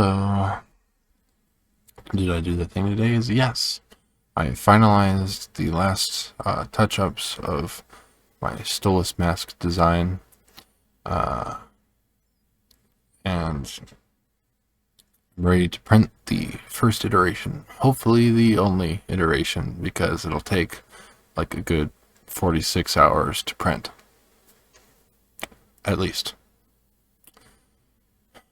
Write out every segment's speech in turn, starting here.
Hello. Did I do the thing today? Yes. I finalized the last touch-ups of my Stolas mask design, and I'm ready to print the first iteration. Hopefully the only iteration, because it'll take like a good 46 hours to print. At least.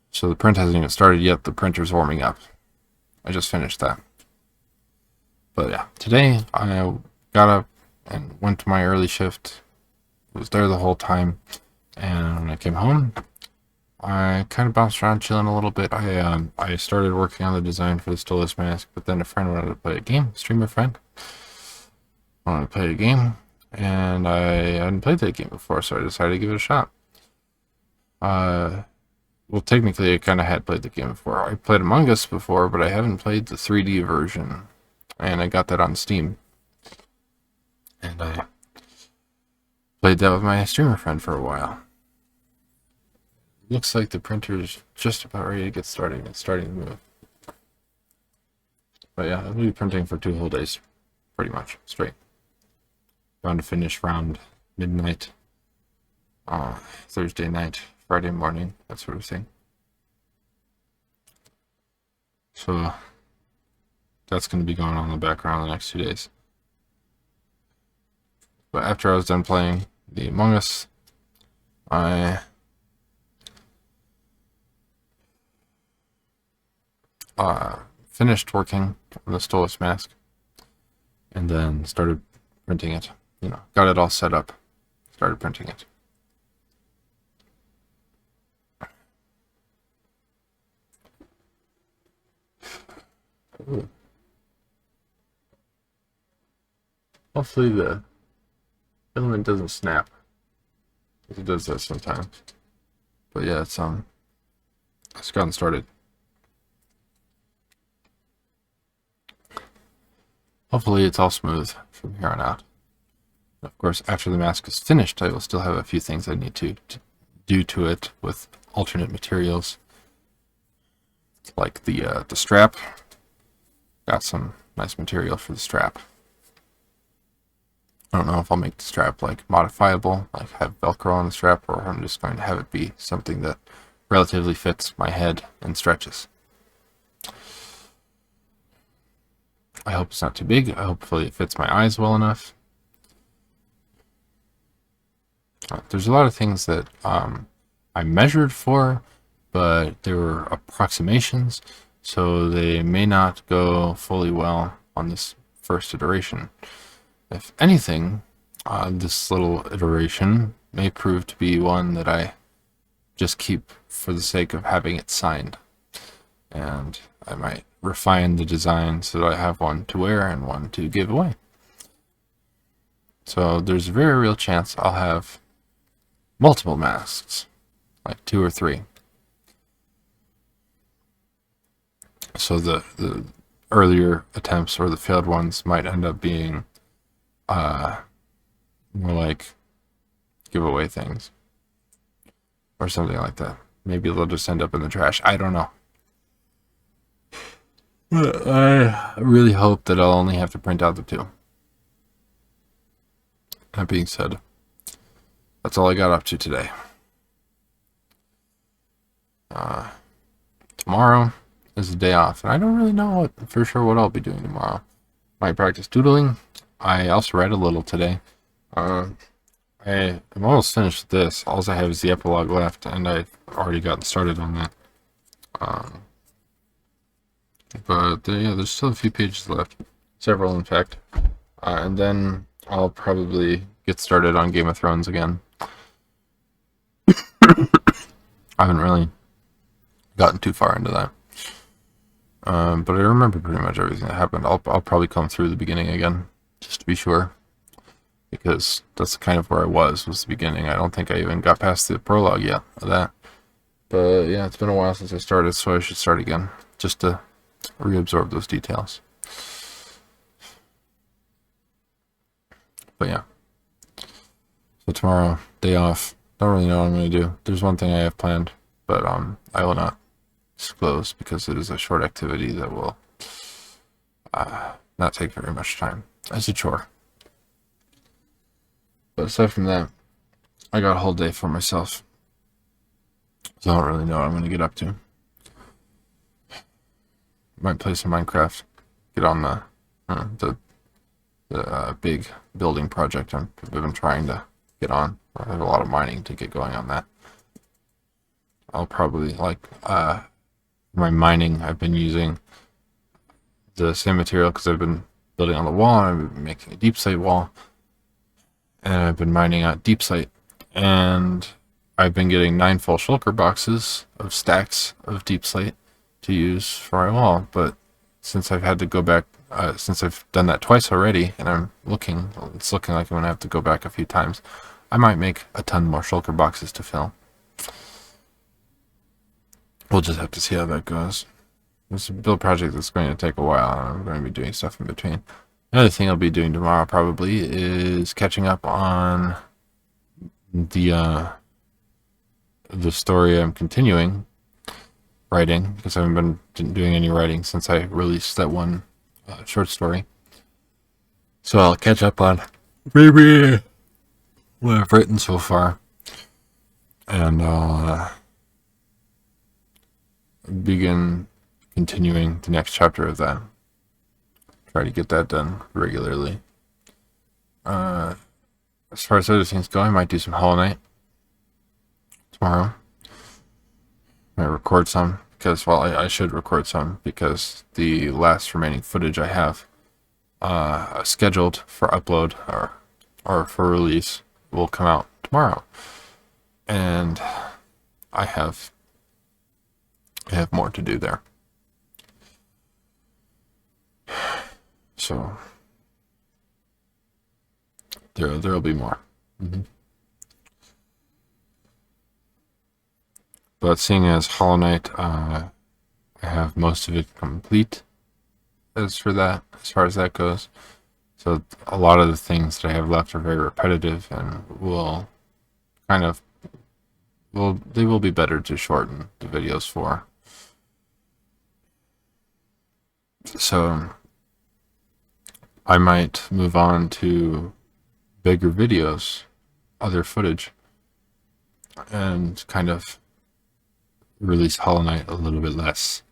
So the print hasn't even started yet. The printer's warming up. I just finished that. But yeah, today I got up and went to my early shift. Was there the whole time, and when I came home, I kind of bounced around chilling a little bit. I started working on the design for the Stolas mask, but then a friend wanted to play a game. Streamer friend wanted to play a game, and I hadn't played that game before, so I decided to give it a shot. Well, technically, I kind of had played the game before. I played Among Us before, but I haven't played the 3D version, and I got that on Steam. And I played that with my streamer friend for a while. Looks like the printer's just about ready to get started. It's starting to move. But yeah, I'll be printing for 2 whole days, pretty much, straight. Bound to finish around midnight, Thursday night, Friday morning, that sort of thing. So that's going to be going on in the background the next 2 days. But after I was done playing the Among Us, I finished working on the Stolas mask, and then started printing it. Got it all set up, started printing it. Ooh. Hopefully the filament doesn't snap. It does that sometimes. But yeah, it's gotten started. Hopefully it's all smooth from here on out. Of course, after the mask is finished, I will still have a few things I need to do to it with alternate materials, like the strap. Got some nice material for the strap. I don't know if I'll make the strap like modifiable, like have Velcro on the strap, or I'm just going to have it be something that relatively fits my head and stretches. I hope it's not too big. Hopefully it fits my eyes well enough. There's a lot of things that I measured for, but they were approximations, so they may not go fully well on this first iteration. If anything, this little iteration may prove to be one that I just keep for the sake of having it signed. And I might refine the design so that I have one to wear and one to give away. So there's a very real chance I'll have multiple masks, like 2 or 3. So the earlier attempts or the failed ones might end up being more like giveaway things or something like that. Maybe they'll just end up in the trash. I don't know. But I really hope that I'll only have to print out the 2. That being said, that's all I got up to today. Tomorrow is the day off, and I don't really know for sure what I'll be doing tomorrow. Might practice doodling. I also read a little today. I'm almost finished with this. All I have is the epilogue left, and I've already gotten started on that. But yeah, there's still a few pages left. Several, in fact. And then I'll probably get started on Game of Thrones again. I haven't really gotten too far into that. But I remember pretty much everything that happened. I'll probably come through the beginning again, just to be sure. Because that's kind of where I was the beginning. I don't think I even got past the prologue yet of that. But yeah, it's been a while since I started, so I should start again, just to reabsorb those details. But yeah. So tomorrow, day off. Don't really know what I'm going to do. There's one thing I have planned, but I will not disclose because it is a short activity that will not take very much time as a chore. But aside from that, I got a whole day for myself, so I don't really know what I'm going to get up to. Might play some Minecraft, get on the big building project I've been trying to get on. I have a lot of mining to get going on that. I'll probably, my mining, I've been using the same material because I've been building on the wall, and I've been making a deep slate wall, and I've been mining out deep slate, and I've been getting 9 full shulker boxes of stacks of deep slate to use for my wall. But since I've had to go back, since I've done that twice already, and it's looking like I'm going to have to go back a few times, I might make a ton more shulker boxes to fill. We'll just have to see how that goes. It's a build project that's going to take a while, and I'm going to be doing stuff in between. Another thing I'll be doing tomorrow probably is catching up on the story I'm continuing writing, because I haven't been doing any writing since I released that one short story. So I'll catch up on maybe what I've written so far, and I'll begin continuing the next chapter of that. Try to get that done regularly. As far as other things go, I might do some Hollow Knight tomorrow. I might record some because, well, I should record some because the last remaining footage I have scheduled for upload or for release will come out tomorrow, and I have more to do there. So there'll be more. But seeing as Hollow Knight, I have most of it complete as far as that goes. So a lot of the things that I have left are very repetitive and they will be better to shorten the videos for. So I might move on to bigger videos, other footage, and kind of release Hollow Knight a little bit less.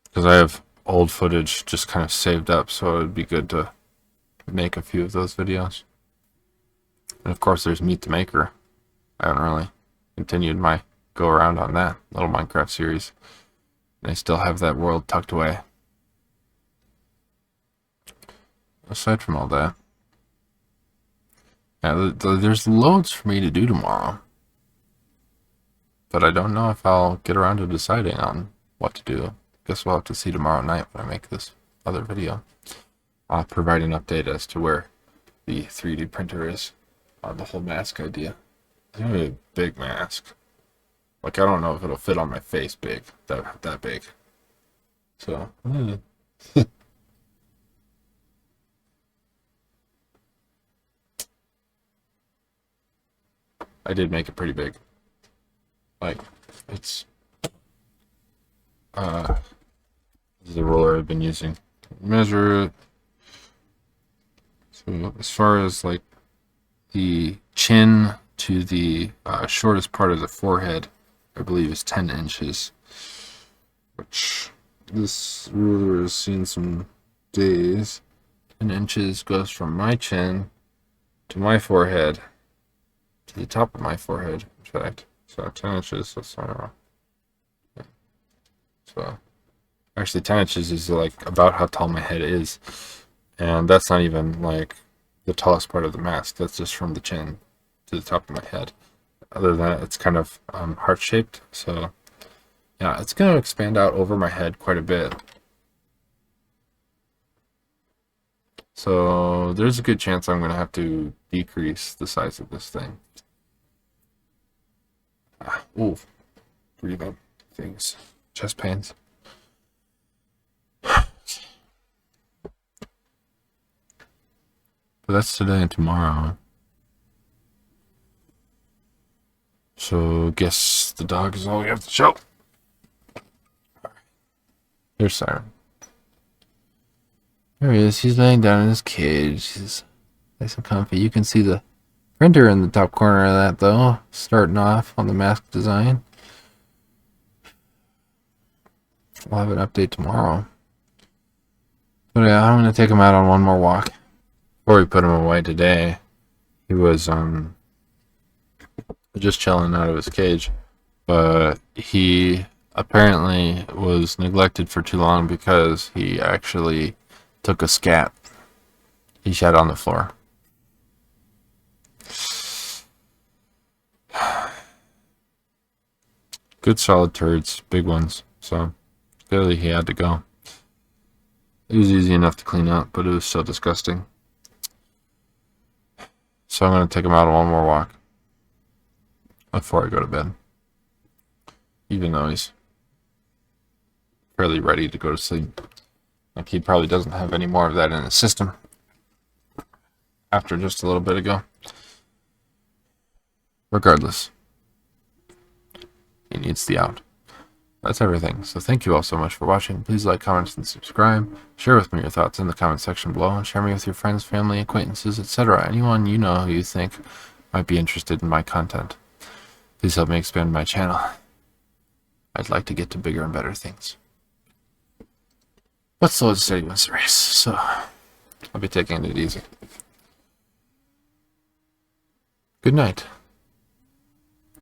Because I have old footage just kind of saved up, so it would be good to make a few of those videos. And of course there's Meet the Maker. I haven't really continued my go around on that little Minecraft series. And I still have that world tucked away. Aside from all that, yeah, there's loads for me to do tomorrow. But I don't know if I'll get around to deciding on what to do. Guess we'll have to see tomorrow night when I make this other video. I'll provide an update as to where the 3D printer is on the whole mask idea. It's gonna be a big mask. Like, I don't know if it'll fit on my face big, that big. So, I did make it pretty big. Like, it's this is the roller I've been using to measure it. So as far as like the chin to the shortest part of the forehead, I believe is 10 inches, which this ruler has seen some days. 10 inches goes from my chin to my forehead to the top of my forehead, in fact. So 10 inches, that's not wrong. Yeah. So actually 10 inches is like about how tall my head is. And that's not even like the tallest part of the mask. That's just from the chin to the top of my head. Other than that, it's kind of heart-shaped. So yeah, it's going to expand out over my head quite a bit. So there's a good chance I'm going to have to decrease the size of this thing. Ooh, pretty bad things. Chest pains. But that's today and tomorrow. So guess the dog is all we have to show. There's Siren. There he is. He's laying down in his cage. He's nice and comfy. You can see the printer in the top corner of that, though, starting off on the mask design. We'll have an update tomorrow. But yeah, I'm going to take him out on one more walk. Before we put him away today, he was just chilling out of his cage. But he apparently was neglected for too long because he actually took a scat. He shat on the floor. Good solid turds, big ones. So clearly he had to go. It was easy enough to clean up, but it was so disgusting. So I'm going to take him out on one more walk before I go to bed. Even though he's fairly ready to go to sleep. Like, he probably doesn't have any more of that in his system after just a little bit ago. Regardless, he needs the out. That's everything. So thank you all so much for watching. Please like, comment, and subscribe. Share with me your thoughts in the comment section below, and share me with your friends, family, acquaintances, etc. Anyone you know who you think might be interested in my content. Please help me expand my channel. I'd like to get to bigger and better things. But slow and steady wins the race, so I'll be taking it easy. Good night.